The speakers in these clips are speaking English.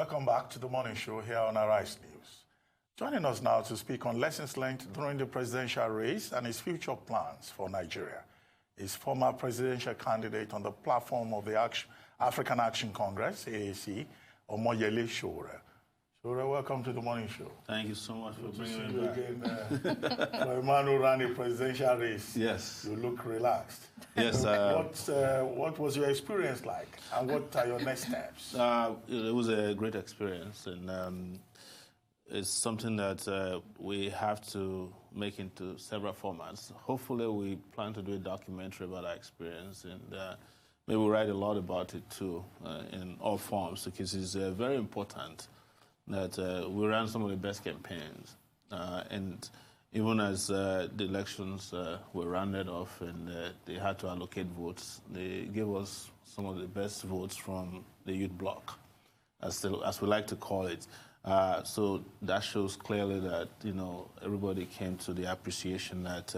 Welcome back to the morning show here on Arise News. Joining us now to speak on lessons learned during the presidential race and his future plans for Nigeria is former presidential candidate on the platform of the African Action Congress, AAC, Omoyele Sowore. Sowore, welcome to the morning show. Thank you so much for bringing me back. Again, for a man who ran a presidential race, yes, you look relaxed. Yes. What was your experience like, and what are your next steps? It was a great experience, and it's something that we have to make into several formats. Hopefully, we plan to do a documentary about our experience, and maybe we'll write a lot about it too, in all forms, because it's very important that we ran some of the best campaigns, and even as the elections were rounded off and they had to allocate votes, they gave us some of the best votes from the youth bloc, as we like to call it. So that shows clearly that, everybody came to the appreciation that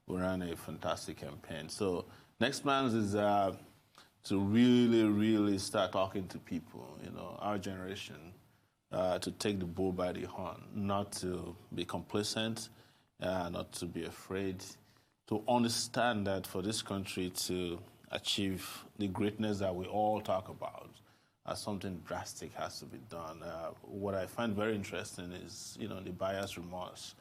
we ran a fantastic campaign. So next plans is to really, really start talking to people, our generation, to take the bull by the horn, not to be complacent, not to be afraid, to understand that for this country to achieve the greatness that we all talk about, something drastic has to be done. What I find very interesting is, the buyer's remorse.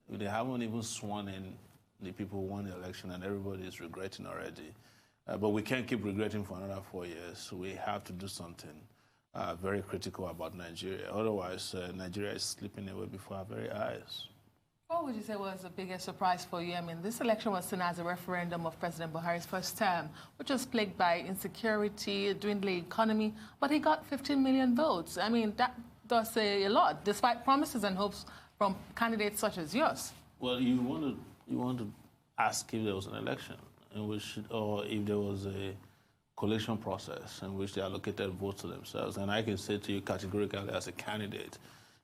They haven't even sworn in the people who won the election, and everybody is regretting already. But we can't keep regretting for another 4 years. So we have to do something very critical about Nigeria. Otherwise, Nigeria is slipping away before our very eyes. What would you say was the biggest surprise for you? I mean, this election was seen as a referendum of President Buhari's first term, which was plagued by insecurity, a dwindling economy, but he got 15 million votes. I mean, that does say a lot, despite promises and hopes from candidates such as yours. Well, you want to ask if there was an election in which, or if there was a collation process in which they allocated votes to themselves. And I can say to you categorically as a candidate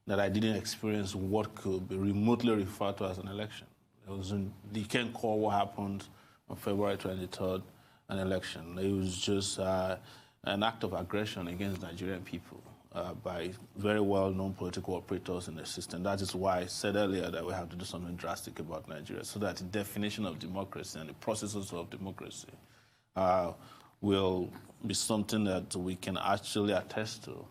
that I didn't experience what could be remotely referred to as an election. You can't call what happened on February 23rd an election. It was just an act of aggression against Nigerian people by very well-known political operators in the system. That is why I said earlier that we have to do something drastic about Nigeria, so that the definition of democracy and the processes of democracy will be something that we can actually attest to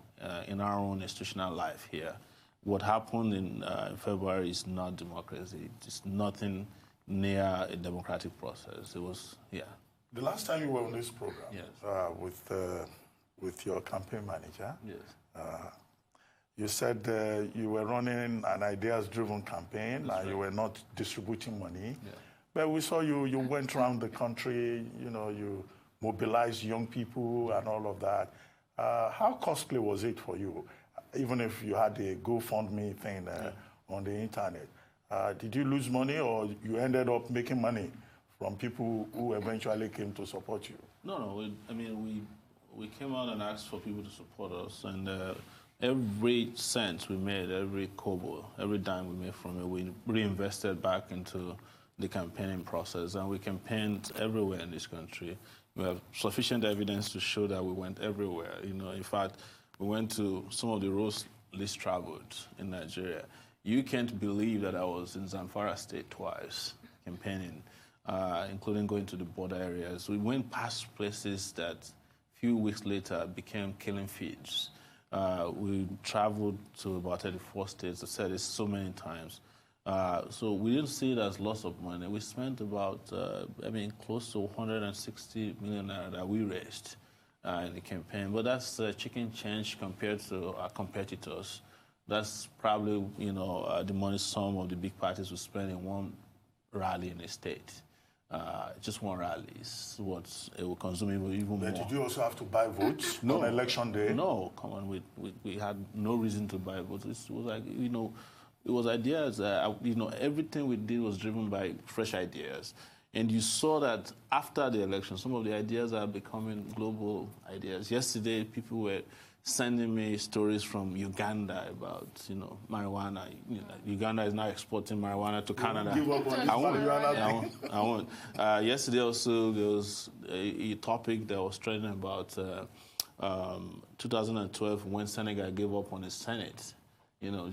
in our own institutional life here. What happened in February is not democracy. It's nothing near a democratic process. It was, yeah. The last time you were on this program, yes, with your campaign manager, yes, you said you were running an ideas-driven campaign. That's and right. You were not distributing money. Yeah. But we saw you went around the country, you mobilized young people and all of that. How costly was it for you? Even if you had a GoFundMe thing on the internet, did you lose money, or you ended up making money from people who eventually came to support you? No. We came out and asked for people to support us, and every cent we made, every kobo, every dime we made from it, we reinvested back into the campaigning process, and we campaigned everywhere in this country. We have sufficient evidence to show that we went everywhere. In fact, we went to some of the roads least traveled in Nigeria. You can't believe that I was in Zamfara State twice campaigning, including going to the border areas. We went past places that a few weeks later became killing fields. We traveled to about 34 states. I said this so many times. So we didn't see it as loss of money. We spent about, close to 160 million naira that we raised in the campaign. But that's chicken change compared to our competitors. That's probably, the money some of the big parties will spend in one rally in a state. Just one rally is what it will consume even more. But did you also have to buy votes No. on election day? No, come on. We had no reason to buy votes. It was like, it was ideas. Everything we did was driven by fresh ideas. And you saw that after the election, some of the ideas are becoming global ideas. Yesterday, people were sending me stories from Uganda about, marijuana. Uganda is now exporting marijuana to Canada. Give up on this I won't. Yesterday also, there was a topic that was trending about 2012 when Senegal gave up on the Senate,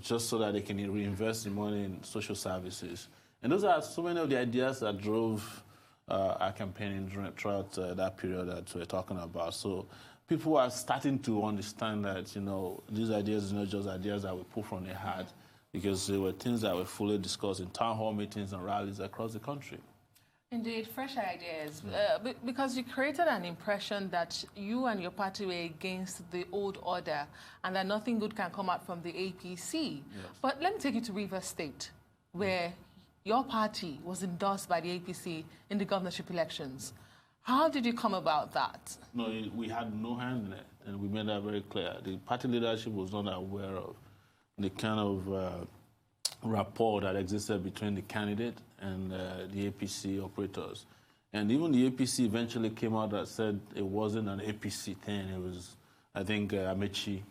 just so that they can reinvest the money in social services. And those are so many of the ideas that drove our campaigning throughout that period that we're talking about. So people are starting to understand that, these ideas are not just ideas that we pull from the heart, because they were things that were fully discussed in town hall meetings and rallies across the country. Indeed, fresh ideas, because you created an impression that you and your party were against the old order and that nothing good can come out from the APC. Yes. But let me take you to Rivers State, where your party was endorsed by the APC in the governorship elections. How did you come about that? No, we had no hand in it, and we made that very clear. The party leadership was not aware of the kind of rapport that existed between the candidate and the APC operators. And even the APC eventually came out and said it wasn't an APC thing. It was, I think, Amechi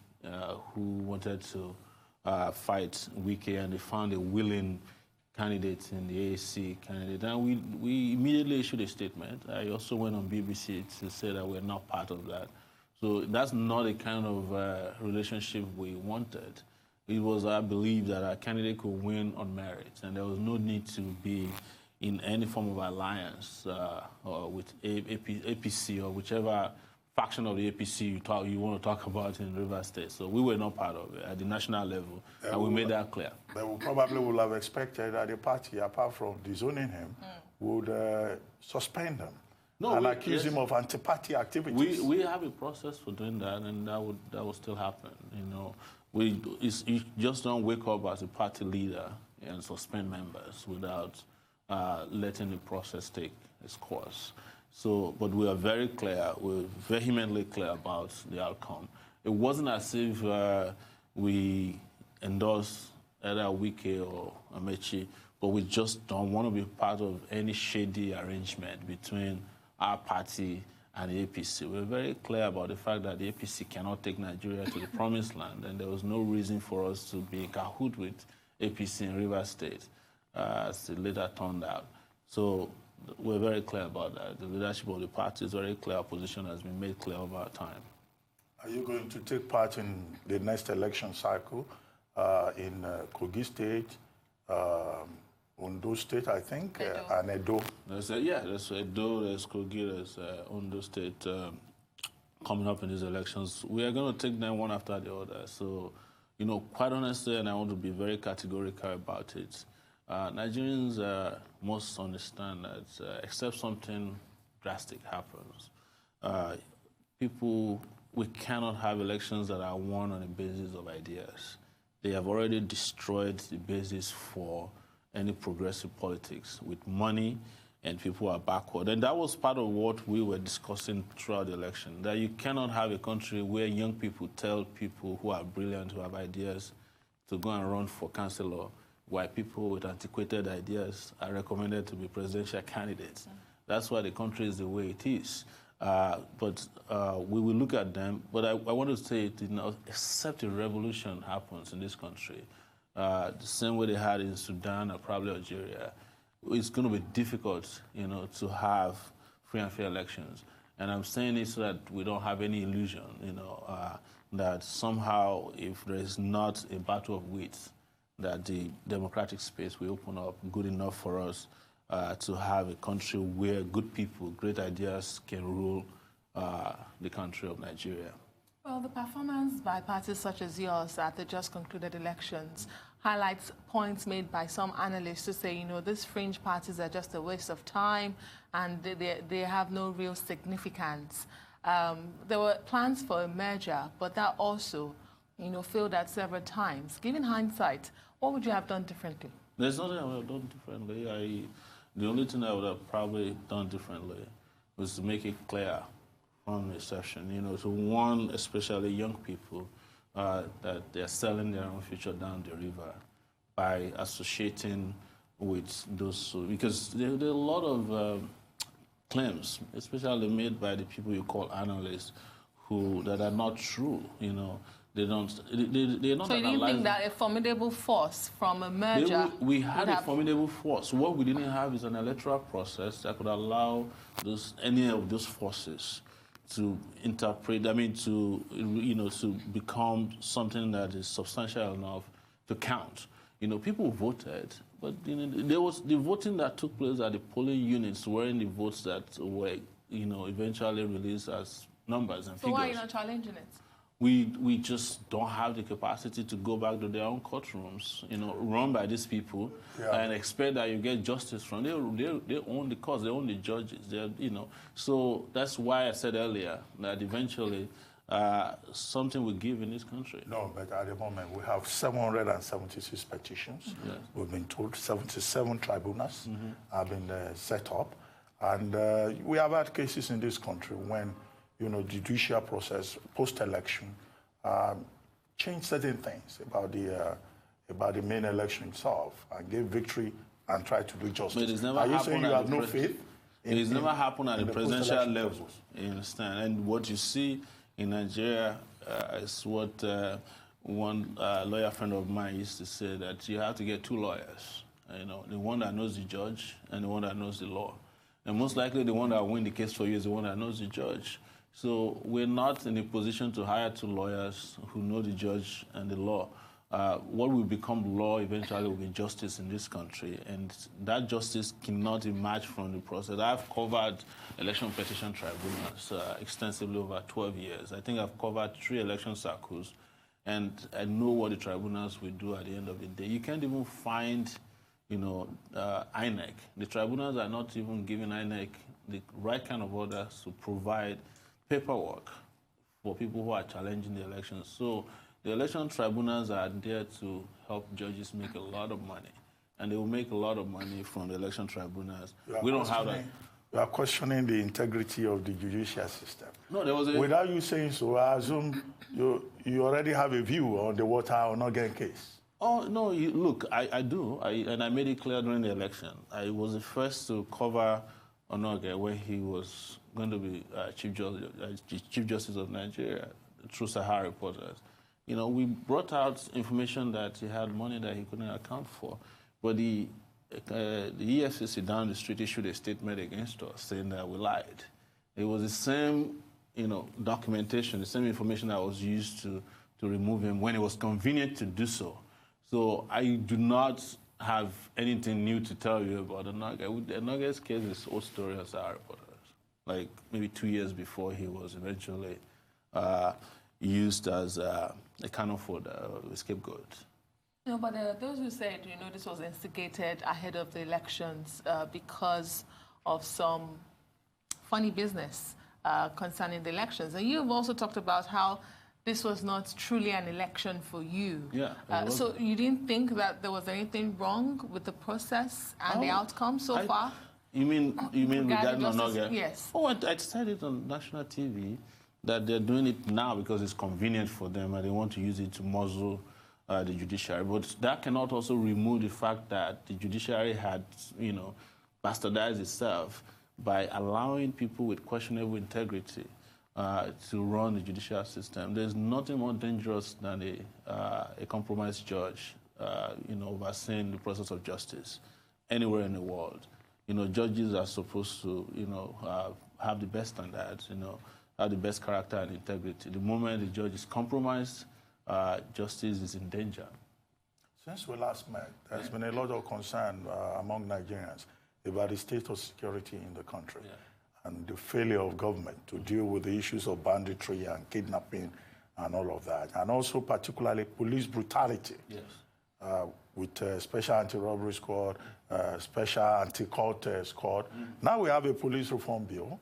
who wanted to fight Wike, and they found a willing candidate in the AAC candidate. And we immediately issued a statement. I also went on BBC to say that we're not part of that. So that's not the kind of relationship we wanted. It was our belief that our candidate could win on merit, and there was no need to be in any form of alliance or with APC or whichever faction of the APC you want to talk about in Rivers State. So we were not part of it at the national level, and we made that clear. But we probably would have expected that the party, apart from disowning him, would suspend him and accuse him of anti-party activities. We have a process for doing that, and that would still happen. You just don't wake up as a party leader and suspend members without letting the process take its course. So, but we are very clear, we're vehemently clear about the outcome. It wasn't as if we endorsed either Wike or Amechi, but we just don't want to be part of any shady arrangement between our party and the APC. We're very clear about the fact that the APC cannot take Nigeria to the promised land, and there was no reason for us to be in cahoot with APC in Rivers State, as it later turned out. So we're very clear about that. The leadership of the party is very clear. Our position has been made clear over time. Are you going to take part in the next election cycle in Kogi State, Ondo State, I think, and Edo? There's Edo, there's Kogi, there's Ondo State coming up in these elections. We are going to take them one after the other. So, quite honestly, and I want to be very categorical about it, Nigerians must understand that except something drastic happens, we cannot have elections that are won on the basis of ideas. They have already destroyed the basis for any progressive politics with money, and people are backward. And that was part of what we were discussing throughout the election, that you cannot have a country where young people tell people who are brilliant, who have ideas, to go and run for councillor, while people with antiquated ideas are recommended to be presidential candidates. That's why the country is the way it is. But we will look at them. But I want to say, except a revolution happens in this country, the same way they had in Sudan or probably Algeria, it's going to be difficult, to have free and fair elections. And I'm saying this so that we don't have any illusion, that somehow if there is not a battle of wits, that the democratic space will open up good enough for us to have a country where good people, great ideas can rule the country of Nigeria. Well, the performance by parties such as yours at the just concluded elections highlights points made by some analysts to say, these fringe parties are just a waste of time and they have no real significance. There were plans for a merger, but that also, failed at several times. Given hindsight, what would you have done differently? There's nothing I would have done differently. The only thing I would have probably done differently was to make it clear from the inception, to warn especially young people that they're selling their own future down the river by associating with those, because there are a lot of claims, especially made by the people you call analysts, that are not true, they're not. So you didn't think that a formidable force from a merger? We had a formidable force. What we didn't have is an electoral process that could allow any of those forces to interpret, to become something that is substantial enough to count. People voted, but there was the voting that took place at the polling units weren't the votes that were, eventually released as numbers and figures. So why are you not challenging it? We just don't have the capacity to go back to their own courtrooms, run by these people, and expect that you get justice from them. They own the courts, they own the judges, So that's why I said earlier that eventually something will give in this country. No, but at the moment we have 776 petitions. Yes. We've been told 77 tribunals have been set up. And we have had cases in this country when the judicial process post-election changed certain things about the main election itself and gave victory and tried to do justice. But it's never Are you saying you have no faith? It's never happened at the presidential level. Process. You understand? And what you see in Nigeria is what one lawyer friend of mine used to say, that you have to get two lawyers. The one that knows the judge and the one that knows the law. And most likely the one that will win the case for you is the one that knows the judge. So we're not in a position to hire two lawyers who know the judge and the law. What will become law eventually will be justice in this country, and that justice cannot emerge from the process. I've covered election petition tribunals extensively over 12 years. I think I've covered 3 election circles, and I know what the tribunals will do at the end of the day. You can't even find, INEC. The tribunals are not even giving INEC the right kind of orders to provide paperwork for people who are challenging the elections. So the election tribunals are there to help judges make a lot of money, and they will make a lot of money from the election tribunals. We don't have that. You are questioning the integrity of the judicial system. No, there was Without you saying so, I assume you already have a view on the water or not getting case. Oh, no, look, I do, and I made it clear during the election. I was the first to cover Onoge when he was going to be Chief Justice of Nigeria through Sahara Reporters. We brought out information that he had money that he couldn't account for. But the EFCC down the street issued a statement against us saying that we lied. It was the same, documentation, the same information that was used to remove him when it was convenient to do so. So I do not have anything new to tell you about Onoge. Onoge's case is old story on Sahara Reporters. Like maybe 2 years before he was eventually used as a cannon for the scapegoat. But those who said, this was instigated ahead of the elections because of some funny business concerning the elections. And you've also talked about how this was not truly an election for you. Yeah. So you didn't think that there was anything wrong with the process and the outcome so far? You mean regarding Onoge? Yes. Oh, I said it on national TV that they're doing it now because it's convenient for them and they want to use it to muzzle the judiciary. But that cannot also remove the fact that the judiciary had, bastardized itself by allowing people with questionable integrity to run the judicial system. There's nothing more dangerous than a compromised judge, overseeing the process of justice anywhere in the world. Judges are supposed to, have the best standards, have the best character and integrity. The moment the judge is compromised, justice is in danger. Since we last met, there's been a lot of concern among Nigerians about the state of security in the country and the failure of government to deal with the issues of banditry and kidnapping and all of that, and also particularly police brutality. Yes. With Special Anti-Robbery Squad, Special Anti-Cult Squad. Now we have a police reform bill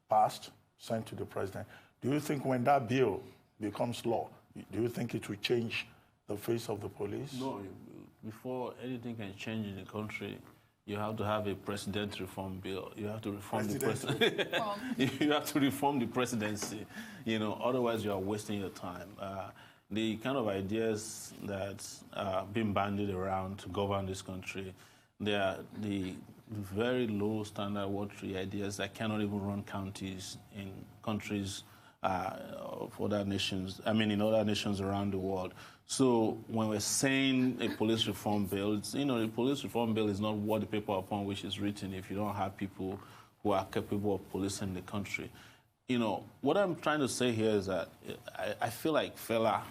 passed, sent to the president. Do you think when that bill becomes law, do you think it will change the face of the police? No. Before anything can change in the country, you have to have a president reform bill. You have to reform the president. You have to reform the presidency. Otherwise you are wasting your time. The kind of ideas that are being bandied around to govern this country, they are the very low standard watery ideas that cannot even run counties in countries of other nations, in other nations around the world. So when we're saying a police reform bill, the police reform bill is not what the paper upon which it's written if you don't have people who are capable of policing the country. what I'm trying to say here is that I feel like Fela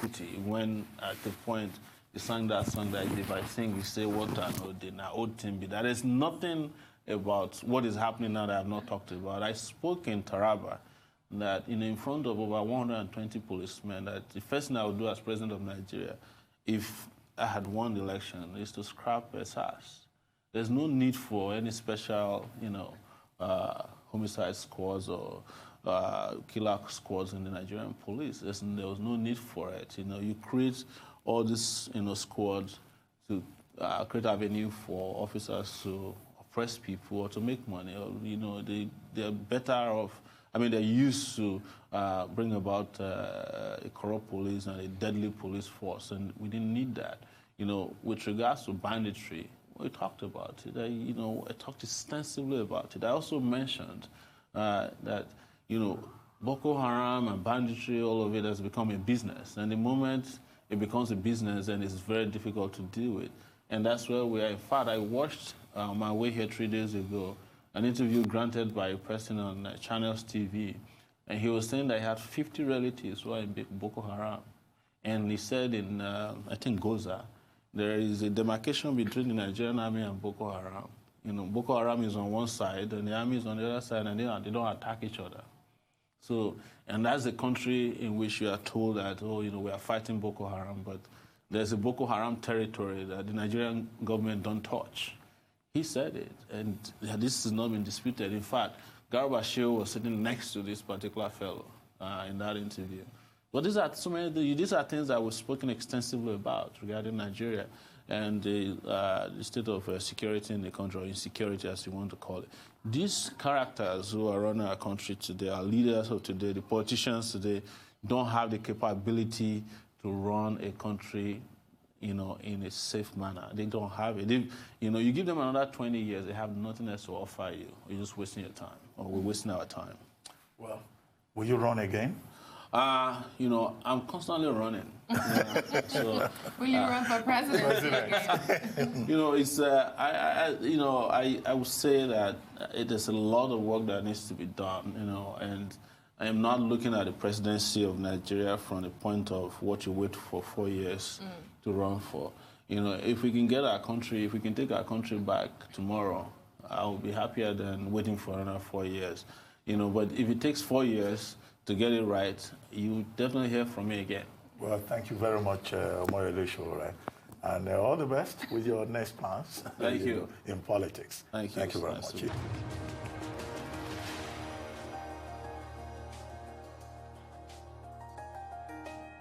Kuti, when at the point he sang that song that if I sing, you say, what an old day, now old Timby. There is nothing about what is happening now that I have not talked about. I spoke in Taraba that in front of over 120 policemen, that the first thing I would do as president of Nigeria, if I had won the election, is to scrap SARS. There's no need for any special, homicide squads or killer squads in the Nigerian police. There was no need for it. You create all these, squads to create avenue for officers to oppress people or to make money. Or, they're better off. I mean, they're used to bring about a corrupt police and a deadly police force, and we didn't need that. With regards to banditry, we talked about it. I talked extensively about it. I also mentioned that, Boko Haram and banditry, all of it has become a business. And the moment it becomes a business, then it's very difficult to deal with. And that's where we are. In fact, I watched on my way here 3 days ago an interview granted by a person on Channels TV. And he was saying that he had 50 relatives who are in Boko Haram. And he said in, I think, Goza, there is a demarcation between the Nigerian army and Boko Haram. Boko Haram is on one side and the army is on the other side, and they don't attack each other. So, and that's a country in which you are told that, we are fighting Boko Haram, but there's a Boko Haram territory that the Nigerian government don't touch. He said it, and this has not been disputed. In fact, Garba Shehu was sitting next to this particular fellow in that interview. But these are things that we've spoken extensively about regarding Nigeria and the state of security in the country, or insecurity as you want to call it. These characters who are running our country today, our leaders of today, the politicians today, don't have the capability to run a country, in a safe manner. They don't have it. You give them another 20 years, they have nothing else to offer you. You're just wasting your time, or we're wasting our time. Well, will you run again? I'm constantly running. So, will you run for president? It's I would say that there's a lot of work that needs to be done. And I am not looking at the presidency of Nigeria from the point of what you wait for 4 years to run for. If we can get our country, if we can take our country back tomorrow, I will be happier than waiting for another 4 years. But if it takes 4 years to get it right, you definitely hear from me again. Well, thank you very much, Omoyele Sowore. And all the best with your next plans. Thank you. In politics. Thank you. Thank you very much.